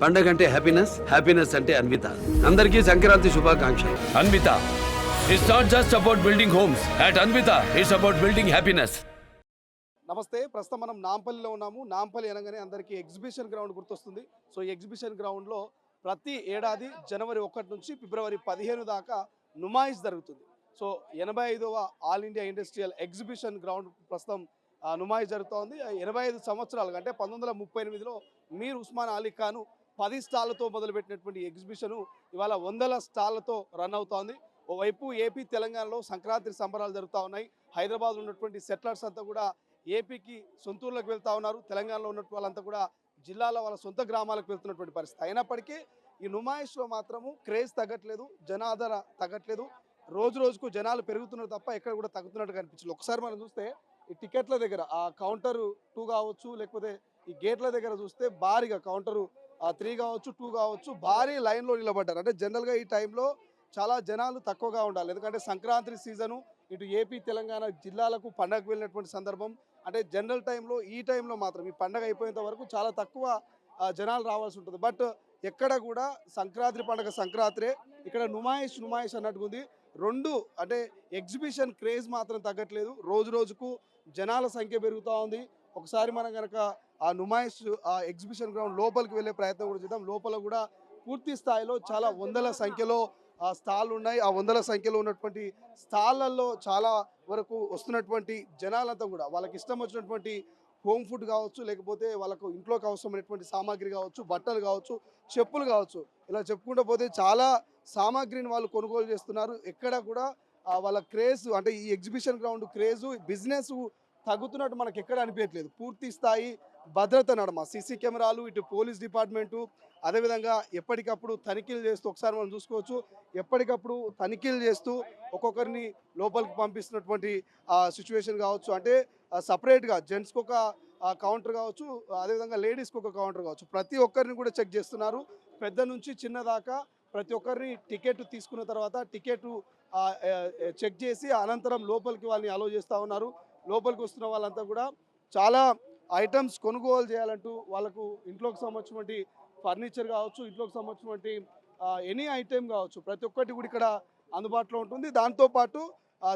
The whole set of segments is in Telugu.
పండగ అంటే హ్యాపీనెస్, హ్యాపీనెస్ అంటే అన్విత. అందరికీ సంక్రాంతి శుభాకాంక్షలు. Anvitha it's not just about building homes. At Anvitha it's about building happiness. నమస్తే. ప్రస్తుతం మనం నాంపల్లిలో ఉన్నాము. నాంపల్లి అనగానే అందరికీ ఎగ్జిబిషన్ గ్రౌండ్ గుర్తొస్తుంది. సో ఈ ఎగ్జిబిషన్ గ్రౌండ్లో ప్రతి ఏడాది జనవరి 1 నుంచి ఫిబ్రవరి 15 దాకా నుమాయిష్ జరుగుతుంది. సో 85వ all India industrial exhibition ground ప్రస్తుతం నుమాయిష్ జరుగుతోంది. 85 సంవత్సరాలు అంటే 1938లో మీర్ ఉస్మాన్ అలీ ఖాన్ 10 స్టాళ్లతో మొదలుపెట్టినటువంటి ఎగ్జిబిషన్ ఇవాళ వందల స్టాళ్లతో రన్ అవుతోంది. ఓవైపు ఏపీ తెలంగాణలో సంక్రాంతి సంబరాలు జరుగుతూ ఉన్నాయి. హైదరాబాద్లో ఉన్నటువంటి సెటిలర్స్ అంతా కూడా ఏపీకి సొంతూరులకు వెళ్తూ ఉన్నారు. తెలంగాణలో ఉన్నటువంటి వాళ్ళంతా కూడా జిల్లాలో వాళ్ళ సొంత గ్రామాలకు వెళ్తున్నటువంటి పరిస్థితి. అయినప్పటికీ ఈ నుమాయిష్లో మాత్రము క్రేజ్ తగ్గట్లేదు, జనాదరణ తగ్గట్లేదు. రోజు రోజుకు జనాలు పెరుగుతున్నారు తప్ప ఎక్కడ కూడా తగ్గుతున్నట్టు కనిపించలేదు. ఒకసారి మనం చూస్తే ఈ టికెట్ల దగ్గర ఆ కౌంటర్ 2 కావచ్చు, లేకపోతే ఈ గేట్ల దగ్గర చూస్తే భారీగా కౌంటరు 3 కావచ్చు, 2 కావచ్చు, భారీ లైన్లో నిలబడ్డారు. అంటే జనరల్గా ఈ టైంలో చాలా జనాలు తక్కువగా ఉండాలి. ఎందుకంటే సంక్రాంతి సీజను, ఇటు ఏపీ తెలంగాణ జిల్లాలకు పండగకు వెళ్ళినటువంటి సందర్భం. అంటే జనరల్ టైంలో ఈ టైంలో మాత్రం ఈ పండగ అయిపోయేంత వరకు చాలా తక్కువ జనాలు రావాల్సి ఉంటుంది. బట్ ఎక్కడ కూడా సంక్రాంతి పండగ సంక్రాంతిరే, ఇక్కడ నుమాయిష్ అన్నట్టుగా ఉంది. రెండు అంటే ఎగ్జిబిషన్ క్రేజ్ మాత్రం తగ్గట్లేదు. రోజు రోజుకు జనాల సంఖ్య పెరుగుతూ ఉంది. ఒకసారి మనం కనుక ఆ నుమాయిష్ ఆ ఎగ్జిబిషన్ గ్రౌండ్ లోపలికి వెళ్ళే ప్రయత్నం కూడా చేద్దాం. లోపల కూడా పూర్తి స్థాయిలో చాలా వందల సంఖ్యలో స్టాల్ ఉన్నాయి. ఆ వందల సంఖ్యలో ఉన్నటువంటి స్టాళ్ళల్లో చాలా వరకు వస్తున్నటువంటి జనాలంతా కూడా వాళ్ళకి ఇష్టం వచ్చినటువంటి హోమ్ ఫుడ్ కావచ్చు, లేకపోతే వాళ్ళకు ఇంట్లోకి అవసరమైనటువంటి సామాగ్రి కావచ్చు, బట్టలు కావచ్చు, చెప్పులు కావచ్చు, ఇలా చెప్పుకుంటూ పోతే చాలా సామాగ్రిని వాళ్ళు కొనుగోలు చేస్తున్నారు. ఎక్కడ కూడా వాళ్ళ క్రేజ్ అంటే ఈ ఎగ్జిబిషన్ గ్రౌండ్ క్రేజు బిజినెస్ తగ్గుతున్నట్టు మనకు ఎక్కడ అనిపించట్లేదు. పూర్తి స్థాయి భద్రత నడమ, సీసీ కెమెరాలు, ఇటు పోలీస్ డిపార్ట్మెంటు, అదేవిధంగా ఎప్పటికప్పుడు తనిఖీలు చేస్తూ ఒకసారి మనం చూసుకోవచ్చు. ఎప్పటికప్పుడు తనిఖీలు చేస్తూ ఒక్కొక్కరిని లోపలికి పంపిస్తున్నటువంటి సిచ్యువేషన్ కావచ్చు. అంటే సపరేట్గా జెంట్స్కి ఒక కౌంటర్ కావచ్చు, అదేవిధంగా లేడీస్కి ఒక కౌంటర్ కావచ్చు. ప్రతి ఒక్కరిని కూడా చెక్ చేస్తున్నారు. పెద్ద నుంచి చిన్న దాకా ప్రతి ఒక్కరిని టికెట్ తీసుకున్న తర్వాత టికెట్ చెక్ చేసి అనంతరం లోపలికి వాళ్ళని అలో చేస్తూ ఉన్నారు. లోపలికి వస్తున్న వాళ్ళంతా కూడా చాలా ఐటమ్స్ కొనుగోలు చేయాలంటూ వాళ్ళకు ఇంట్లోకి సంబంధించినటువంటి ఫర్నిచర్ కావచ్చు, ఇంట్లోకి సంబంధించినటువంటి ఎనీ ఐటెం కావచ్చు, ప్రతి ఒక్కటి కూడా ఇక్కడ అందుబాటులో ఉంటుంది. దాంతోపాటు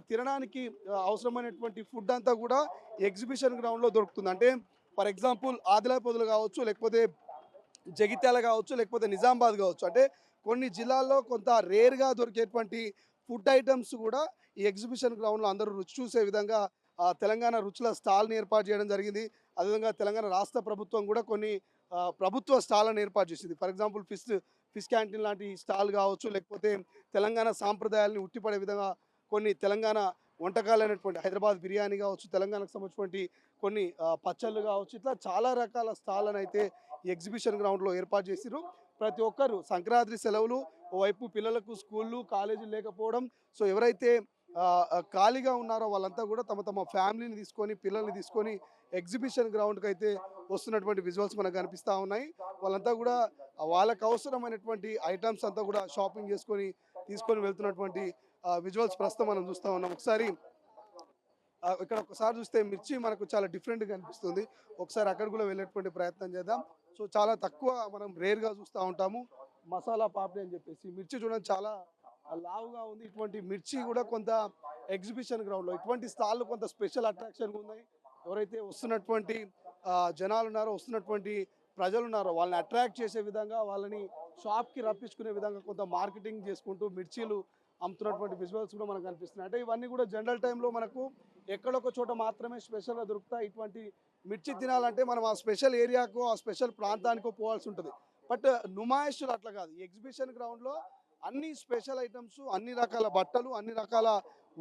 తినడానికి అవసరమైనటువంటి ఫుడ్ అంతా కూడా ఎగ్జిబిషన్ గ్రౌండ్లో దొరుకుతుంది. అంటే ఫర్ ఎగ్జాంపుల్ ఆదిలాబాద్లో కావచ్చు, లేకపోతే జగిత్యాల కావచ్చు, లేకపోతే నిజామాబాద్ కావచ్చు, అంటే కొన్ని జిల్లాల్లో కొంత రేర్గా దొరికేటువంటి ఫుడ్ ఐటమ్స్ కూడా ఈ ఎగ్జిబిషన్ గ్రౌండ్లో అందరూ రుచి చూసే విధంగా తెలంగాణ రుచుల స్టాల్ని ఏర్పాటు చేయడం జరిగింది. అదేవిధంగా తెలంగాణ రాష్ట్ర ప్రభుత్వం కూడా కొన్ని ప్రభుత్వ స్టాళ్ళను ఏర్పాటు చేసింది. ఫర్ ఎగ్జాంపుల్ ఫిష్ క్యాంటీన్ లాంటి స్టాల్ కావచ్చు, లేకపోతే తెలంగాణ సాంప్రదాయాలని ఉట్టిపడే విధంగా కొన్ని తెలంగాణ వంటకాలైనటువంటి హైదరాబాద్ బిర్యానీ కావచ్చు, తెలంగాణకు సంబంధించినటువంటి కొన్ని పచ్చళ్ళు కావచ్చు, ఇట్లా చాలా రకాల స్టాళ్ళను అయితే ఈ ఎగ్జిబిషన్ గ్రౌండ్లో ఏర్పాటు చేసిరు. ప్రతి ఒక్కరు సంక్రాంతి సెలవులు, ఓవైపు పిల్లలకు స్కూళ్ళు కాలేజీలు లేకపోవడం, సో ఎవరైతే ఖాళీగా ఉన్నారో వాళ్ళంతా కూడా తమ తమ ఫ్యామిలీని తీసుకొని, పిల్లల్ని తీసుకొని ఎగ్జిబిషన్ గ్రౌండ్కి అయితే వస్తున్నటువంటి విజువల్స్ మనకు కనిపిస్తూ ఉన్నాయి. వాళ్ళంతా కూడా వాళ్ళకు అవసరమైనటువంటి ఐటమ్స్ అంతా కూడా షాపింగ్ తీసుకొని వెళ్తున్నటువంటి విజువల్స్ ప్రస్తుతం మనం చూస్తూ ఉన్నాం. ఒకసారి ఇక్కడ ఒకసారి చూస్తే మిర్చి మనకు చాలా డిఫరెంట్గా కనిపిస్తుంది. ఒకసారి అక్కడ కూడా వెళ్ళేటువంటి ప్రయత్నం చేద్దాం. సో చాలా తక్కువ మనం రేర్గా చూస్తూ ఉంటాము మసాలా పాపడి అని చెప్పేసి. మిర్చి చూడండి చాలా లావుగా ఉంది. ఇటువంటి మిర్చి కూడా కొంత ఎగ్జిబిషన్ గ్రౌండ్లో ఇటువంటి స్టాళ్ళు కొంత స్పెషల్ అట్రాక్షన్గా ఉన్నాయి. ఎవరైతే వస్తున్నటువంటి జనాలు ఉన్నారో, వస్తున్నటువంటి ప్రజలు ఉన్నారో వాళ్ళని అట్రాక్ట్ చేసే విధంగా, వాళ్ళని షాప్కి రప్పించుకునే విధంగా కొంత మార్కెటింగ్ చేసుకుంటూ మిర్చీలు అమ్ముతున్నటువంటి విజువల్స్ కూడా మనకు కనిపిస్తున్నాయి. అంటే ఇవన్నీ కూడా జనరల్ టైంలో మనకు ఎక్కడొక చోట మాత్రమే స్పెషల్గా దొరుకుతాయి. ఇటువంటి మిర్చి తినాలంటే మనం ఆ స్పెషల్ ఏరియాకో, ఆ స్పెషల్ ప్రాంతానికో పోవాల్సి ఉంటుంది. బట్ నుమాయిష్లు అట్లా కాదు. ఈ ఎగ్జిబిషన్ గ్రౌండ్లో అన్ని స్పెషల్ ఐటమ్స్, అన్ని రకాల బట్టలు, అన్ని రకాల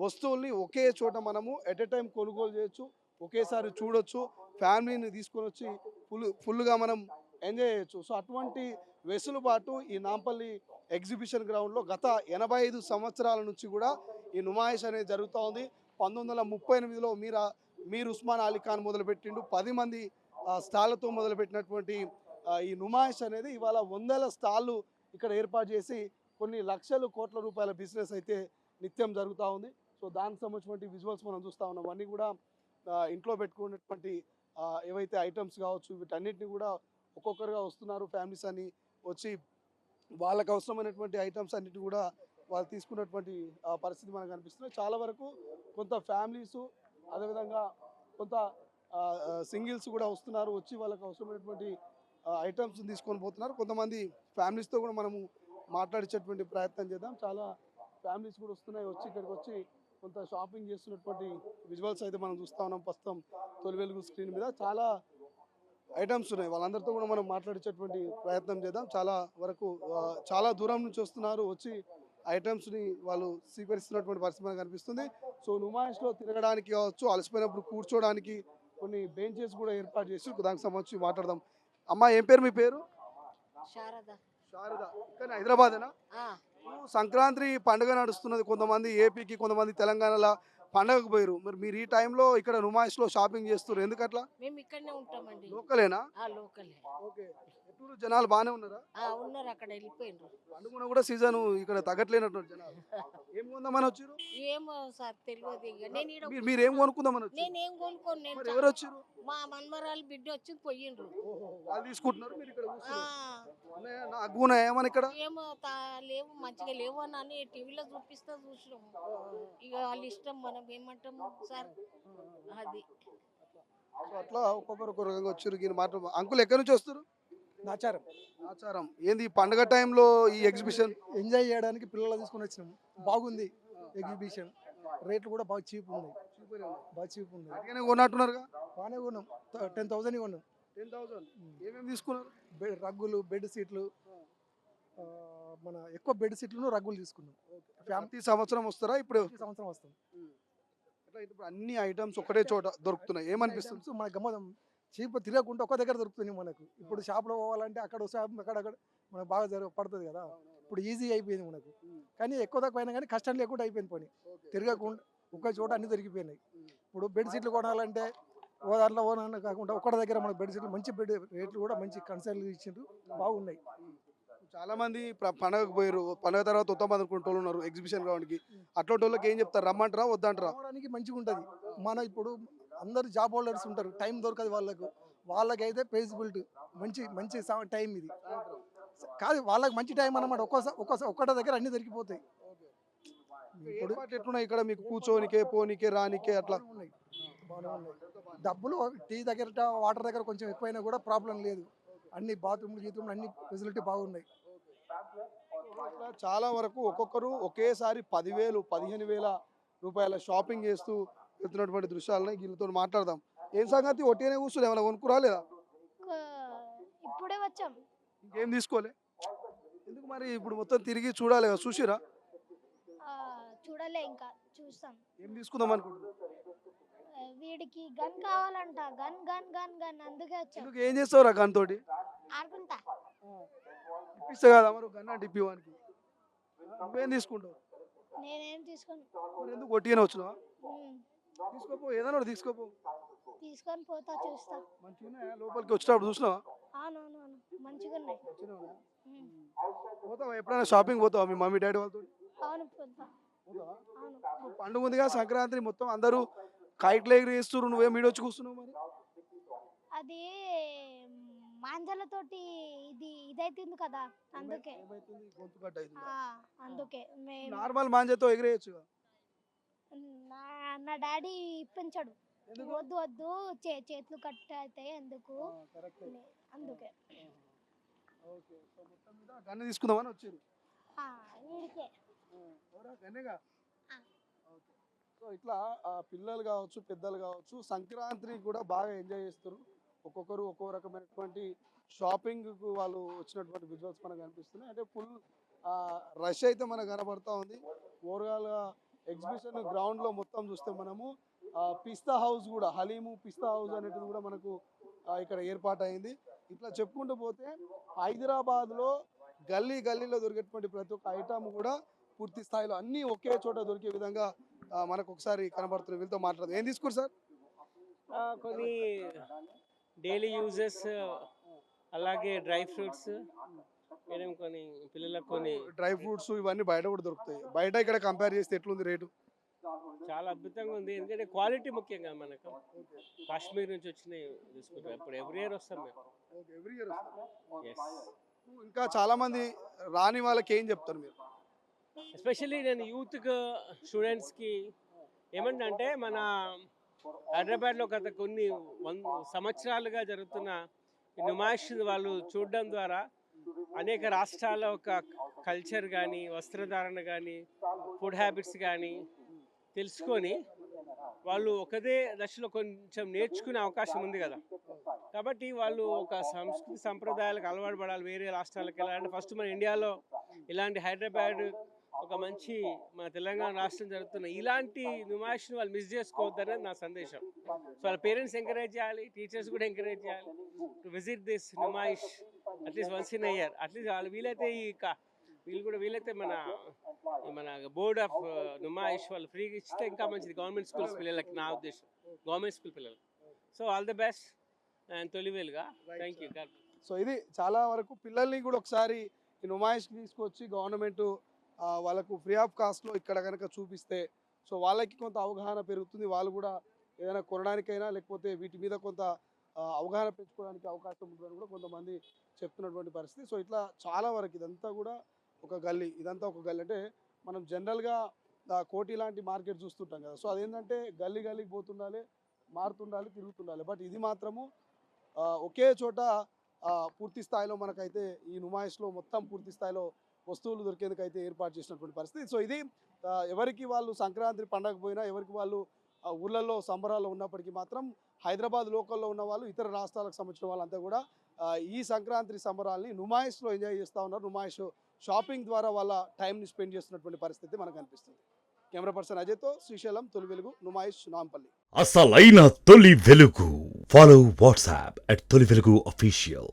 వస్తువుల్ని ఒకే చోట మనము ఎట్ ఎ టైం కొనుగోలు చేయొచ్చు, ఒకేసారి చూడొచ్చు, ఫ్యామిలీని తీసుకొని వచ్చి ఫుల్గా మనం ఎంజాయ్ చేయొచ్చు. సో అటువంటి వెసులుబాటు ఈ నాంపల్లి ఎగ్జిబిషన్ గ్రౌండ్లో గత 85 సంవత్సరాల నుంచి కూడా ఈ నుమాయిష్ అనేది జరుగుతూ ఉంది. 1938లో మీర్ ఉస్మాన్ అలీ ఖాన్ మొదలుపెట్టిండు. 10 మంది స్టాళ్ళతో మొదలుపెట్టినటువంటి ఈ నుమాయిష్ అనేది ఇవాళ వందల స్టాళ్ళు ఇక్కడ ఏర్పాటు చేసి కొన్ని లక్షల కోట్ల రూపాయల బిజినెస్ అయితే నిత్యం జరుగుతూ ఉంది. సో దానికి సంబంధించినటువంటి విజువల్స్ మనం చూస్తూ ఉన్నాం. అవన్నీ కూడా ఇంట్లో పెట్టుకున్నటువంటి ఏవైతే ఐటమ్స్ కావచ్చు, వీటన్నిటిని కూడా ఒక్కొక్కరుగా వస్తున్నారు ఫ్యామిలీస్ అని వచ్చి వాళ్ళకు అవసరమైనటువంటి ఐటమ్స్ అన్నిటి కూడా వాళ్ళు తీసుకున్నటువంటి పరిస్థితి మనకు కనిపిస్తుంది. చాలా వరకు కొంత ఫ్యామిలీసు అదేవిధంగా కొంత సింగిల్స్ కూడా వస్తున్నారు, వచ్చి వాళ్ళకి అవసరమైనటువంటి ఐటమ్స్ తీసుకొని పోతున్నారు. కొంతమంది ఫ్యామిలీస్తో కూడా మనము మాట్లాడించేటువంటి ప్రయత్నం చేద్దాం. చాలా ఫ్యామిలీస్ కూడా వస్తున్నాయి, వచ్చి ఇక్కడికి వచ్చి కొంత షాపింగ్ చేస్తున్నటువంటి విజువల్స్ అయితే మనం చూస్తూ ఉన్నాం. ప్రస్తుతం తొలి వెలుగు స్క్రీన్ మీద చాలా ఐటమ్స్ ఉన్నాయి, వాళ్ళందరితో కూడా మనం మాట్లాడించేటువంటి ప్రయత్నం చేద్దాం. చాలా వరకు చాలా దూరం నుంచి వస్తున్నారు, వచ్చి ఐటమ్స్ని వాళ్ళు స్వీకరిస్తున్నటువంటి పరిస్థితి మనకు కనిపిస్తుంది. సో నుమాయిష్లో తిరగడానికి కావచ్చు, అలసిపోయినప్పుడు కూర్చోడానికి కొన్ని బెంచెస్ కూడా ఏర్పాటు చేసి దానికి సంబంధించి మాట్లాడదాం. అమ్మా ఏం పేరు మీ పేరు? శారద. శారద. ఇక్కడ హైదరాబాదేనా? ఆ, సంక్రాంతి పండుగ నడుస్తున్నది, కొంతమంది ఏపీకి కొంతమంది తెలంగాణలో పండగకు పోయారు. మరి మీరు ఈ టైంలో ఇక్కడ నుమాయిష్లో షాపింగ్ చేస్తున్నారు, ఎందుకట్లా? మేము ఇక్కడనే ఉంటామండి. లోకలేనా? లోకలే. ఓకే. ఎప్పుడు జనాలు బాగానే ఉన్నారా? ఉన్నారు, అక్కడ వెళ్ళిపోయినారు. పండుగ కూడా సీజన్ ఇక్కడ తగ్గట్లేనట్టు జనాలు. ఏం కొందామని వచ్చారు? ఏమో సార్ తెలియదు. ఇక నేను ఈడ మీరు ఏం కొనుక్కుందామని వచ్చారు? నేనేం కొనుక్కోను. నేను మరి ఎవరు వచ్చారు? మా మన్మరాలు బిడ్డ వచ్చి పోయిండ్రు. వాళ్ళు తీసుకుంటున్నారు, మీరు ఇక్కడ ఆ, కూర్చున్నారు. ఉన్నాయా? నాకు ఏమని ఇక్కడ ఏమో లేవు, మంచిగా లేవు అని టీవీలో చూపిస్తా చూసినాము. ఇక వాళ్ళ ఇష్టం, మనం ఏమంటాము సార్. అది సో అట్లా ఒక్కొక్కరు ఒక్కొక్క రకంగా వచ్చారు. దీని మాట అంకుల్ ఎక్కడి నుంచి వస్తారు? నాచారం ఆచారం. ఏంది ఈ పండుగ టైంలో ఈ ఎగ్జిబిషన్? ఎంజాయ్ చేయడానికి పిల్లలు తీసుకొని వచ్చినాము. బాగుంది ఎగ్జిబిషన్, రేట్లు కూడా బాగా చీప్ ఉన్నాయి. బాగా చీప్ ఉంది. అడిగానే కొన్నట్టున్నారుగా? బాగానే కొన్నాం. 10,000 కొన్నాం. 10,000. ఏమేమి తీసుకున్నారు? రగ్గులు, బెడ్ సీట్లు, మన ఎక్కువ బెడ్ సీట్లను రగ్గులు తీసుకున్నాం. ప్రతి సంవత్సరం వస్తారా? ఇప్పుడు ఈ సంవత్సరం వస్తుంది. ఎట్లా ఇప్పుడు అన్ని ఐటమ్స్ ఒకటే చోట దొరుకుతున్నాయి, ఏమనిపిస్తుంది? మన గమ్మతం చీప్ తిరగకుండా ఒక్క దగ్గర దొరుకుతుంది మనకు. ఇప్పుడు షాప్లో పోవాలంటే అక్కడ షాప్ అక్కడక్కడ మనకు బాగా పడుతుంది కదా. ఇప్పుడు ఈజీ అయిపోయింది మనకు. కానీ ఎక్కువ తక్కువ అయినా కానీ కష్టం లేకుండా అయిపోయింది పని. తిరగకుండా ఒక్క చోట అన్ని దొరికిపోయినాయి. ఇప్పుడు బెడ్ సీట్లు కొనాలంటే ఓ దాంట్లో ఓనర్ కాకుండా ఒక్కడ దగ్గర మనకు బెడ్ సీట్లు మంచి బెడ్ రేట్లు కూడా మంచి కన్సల్ట్ ఇచ్చిండ్రు, బాగున్నాయి. చాలా మంది పండగకు పోయారు, పండగ తర్వాత ఉత్తమ అనుకుంటూ ఉన్నారు ఎగ్జిబిషన్ గ్రౌండ్కి. అట్లాంటి వాళ్ళకి ఏం చెప్తారు? రమ్మంటారా వద్దంటారా? రావడానికి మంచిగా ఉంటుంది. మన ఇప్పుడు అందరు జాబ్ హోల్డర్స్ ఉంటారు, టైం దొరకదు వాళ్ళకైతే ఫెసిబిలిటీ మంచి మంచి టైం ఇది కాదు. వాళ్ళకి మంచి టైం అన్నమాట. ఒక్కట దగ్గర అన్ని దొరికిపోతాయి. ఇప్పుడు ఎట్లున్నాయి ఇక్కడ మీకు కూర్చోనికే, పోనీకే, రానికే అట్లా ఉన్నాయి, బాగానే ఉన్నాయి. డబ్బులు టీ దగ్గర, వాటర్ దగ్గర కొంచెం ఎక్కువైనా కూడా ప్రాబ్లం లేదు. అన్ని బాత్రూమ్లు గీత్రూమ్లు అన్ని ఫెసిలిటీ బాగున్నాయి. చాలా వరకు ఒక్కొక్కరు ఒకేసారి 10,000 15,000 రూపాయల షాపింగ్ చేస్తూ వెళ్తున్నటువంటి దృశ్యాలను వీళ్ళతో మాట్లాడదాం. ఏం సంగతి? ఒట్టిగానే కూర్చొని ఏమైనా కొనుక్కురా లేదా? ఇప్పుడే వచ్చాం. ఇంకేం తీసుకోలే? ఎందుకు మరి? ఇప్పుడు మొత్తం తిరిగి చూడాలి కదా, చూసిరా? చూడలే, ఇంకా చూస్తాం. ఏం తీసుకుందాం అనుకుంటున్నాం? వీడికి గన్ కావాలంట. గన్ గన్ గన్ గన్ అందుకే వచ్చాం. ఎందుకు? ఏం చేస్తావురా గన్ తోటి? ఆడుకుంటా. ఇప్పిస్తా కదా మరి గన్ అంటే ఇప్పివానికి. నువ్వేం తీసుకుంటావు? నేనేం తీసుకోను. మరి ఎందుకు ఒట్టిగానే వచ్చినావా? తీసుకోపో, ఏదైనా ఒకటి తీసుకోపో. తీసుకొని పోతా, చూస్తా. మంచిగా ఉన్నాయా? లోపలికి వచ్చినప్పుడు చూసినావా? అవునవును, మంచిగా ఉన్నాయి. పోతావా ఎప్పుడైనా షాపింగ్? పోతావా మీ మమ్మీ డాడీ వాళ్ళతో? అవును, పోతా. పోతావా? అవును. పండుగ ఉందిగా సంక్రాంతి, మొత్తం అందరూ కైట్లు ఎగిరేస్తున్నారు, నువ్వేం వీడియో వచ్చి కూర్చున్నావు మరి? అది మాంజలతోటి ఇదైతుంది కదా, అందుకే. ఏమైతుంది? గొంతు కట్ అవుతుంది. అందుకే నార్మల్ మాంజతో ఎగిరేయచ్చు. నా డాడీ ఇప్పించాడు. వద్దు వద్దు, చేతులు కట్ అవుతాయి ఎందుకు, అందుకే. గన్ను తీసుకుందామని వచ్చారు. వీడికే. సో ఇట్లా పిల్లలు కావచ్చు, పెద్దలు కావచ్చు, సంక్రాంతిని కూడా బాగా ఎంజాయ్ చేస్తారు. ఒక్కొక్కరు ఒక్కో రకమైనటువంటి షాపింగ్కు వాళ్ళు వచ్చినటువంటి విజువల్స్ మనకు కనిపిస్తున్నాయి. అంటే ఫుల్ రష్ అయితే మనకు కనబడతా ఉంది. ఓవరాల్గా ఎగ్జిబిషన్ గ్రౌండ్లో మొత్తం చూస్తే మనము పిస్తా హౌస్ కూడా, హలీము పిస్తా హౌస్ అనేటిది కూడా మనకు ఇక్కడ ఏర్పాటు అయింది. ఇట్లా చెప్పుకుంటూ పోతే హైదరాబాద్లో గల్లీలో దొరికేటువంటి ప్రతి ఒక్క ఐటమ్ కూడా పూర్తి స్థాయిలో అన్నీ ఒకే చోట దొరికే విధంగా మనకు ఒకసారి కనబడుతుంది. వీళ్ళతో మాట్లాడదు. ఏం తీసుకురు సార్? కొన్ని డైలీ యూజెస్, అలాగే డ్రై ఫ్రూట్స్, కొన్ని పిల్లలకు కొన్ని డ్రై ఫ్రూట్స్ ఇవన్నీ బయట కూడా దొరుకుతాయి. బయట ఇక్కడ కంపేర్ చేస్తే ఎట్లుంది రేటు? చాలా అద్భుతంగా ఉంది. ఎందుకంటే క్వాలిటీ ముఖ్యంగా మనకు కాశ్మీర్ నుంచి వచ్చినాయి తీసుకుంటాం. ఇప్పుడు ఎవ్రీ ఇయర్ వస్తాం మేము. Every year. ఎస్. ఇంకా చాలా మంది రాని వాళ్ళకి ఏం చెప్తారు మీరు? ఎస్పెషల్లీ నేను యూత్కి స్టూడెంట్స్కి ఏమంటే మన హైదరాబాద్లో గత కొన్ని సంవత్సరాలుగా జరుగుతున్న ఈ నుమాయిష్ వాళ్ళు చూడడం ద్వారా అనేక రాష్ట్రాల ఒక కల్చర్ కానీ వస్త్రధారణ కానీ ఫుడ్ హ్యాబిట్స్ కానీ తెలుసుకొని వాళ్ళు ఒకదే దశలో కొంచెం నేర్చుకునే అవకాశం ఉంది కదా. కాబట్టి వాళ్ళు ఒక సంస్కృతి సంప్రదాయాలకు అలవాటు పడాలి, వేరే రాష్ట్రాలకు వెళ్ళాలంటే ఫస్ట్ మన ఇండియాలో ఇలాంటి హైదరాబాద్ ఒక మంచి మన తెలంగాణ రాష్ట్రం జరుగుతున్న ఇలాంటి నుమాయిష్ని వాళ్ళు మిస్ చేసుకోవద్దనేది నా సందేశం. సో వాళ్ళ పేరెంట్స్ ఎంకరేజ్ చేయాలి, టీచర్స్ కూడా ఎంకరేజ్ చేయాలి to visit this Numaish at least once in year. At least వాళ్ళు వీలైతే వీలైతే మన బోర్డ్ ఆఫ్ నుమాయిష్ వాళ్ళు ఫ్రీగా ఇస్తే ఇంకా మంచిది గవర్నమెంట్ స్కూల్స్ పిల్లలకి, నా ఉద్దేశం గవర్నమెంట్ స్కూల్ పిల్లలకి. So all the best and తొలివేలుగా థ్యాంక్ యూ. సో ఇది చాలా వరకు పిల్లల్ని కూడా ఒకసారి ఈ నుమాయిష్కి తీసుకొచ్చి గవర్నమెంట్ వాళ్ళకు ఫ్రీ ఆఫ్ కాస్ట్లో ఇక్కడ కనుక చూపిస్తే సో వాళ్ళకి కొంత అవగాహన పెరుగుతుంది. వాళ్ళు కూడా ఏదైనా కొనడానికైనా లేకపోతే వీటి మీద కొంత అవగాహన పెంచుకోవడానికి అవకాశం ఉంటుందని కూడా కొంతమంది చెప్తున్నటువంటి పరిస్థితి. సో ఇట్లా చాలా వరకు ఇదంతా కూడా ఒక గల్లీ అంటే మనం జనరల్గా కోటి లాంటి మార్కెట్ చూస్తుంటాం కదా. సో అదేంటంటే గల్లీకి పోతుండాలి, మారుతుండాలి, తిరుగుతుండాలి. బట్ ఇది మాత్రము ఒకే చోట పూర్తి స్థాయిలో మనకైతే ఈ నుమాయిష్లో మొత్తం పూర్తి స్థాయిలో వస్తువులు దొరికేందుకైతే ఏర్పాటు చేసినటువంటి పరిస్థితి. సో ఇది ఎవరికి వాళ్ళు సంక్రాంతి పండగ పోయినా, ఎవరికి వాళ్ళు ఊళ్ళల్లో సంబరాల్లో ఉన్నప్పటికీ మాత్రం హైదరాబాద్ లోకల్లో ఉన్న వాళ్ళు, ఇతర రాష్ట్రాలకు సంబంధించిన వాళ్ళంతా కూడా ఈ సంక్రాంతి సంబరాల్ని నుమాయిష్లో ఎంజాయ్ చేస్తూ ఉన్నారు. నుమాయిష్ షాపింగ్ ద్వారా వాళ్ళ టైంని స్పెండ్ చేస్తున్నటువంటి పరిస్థితి మనకు అనిపిస్తుంది. కెమెరా పర్సన్ అజయ్తో శ్రీశైలం, తొలి వెలుగు, నుమాయిష్, నాంపల్లి. అసలైన తొలి వెలుగు. ఫాలో వాట్సాప్ @తొలి వెలుగు official.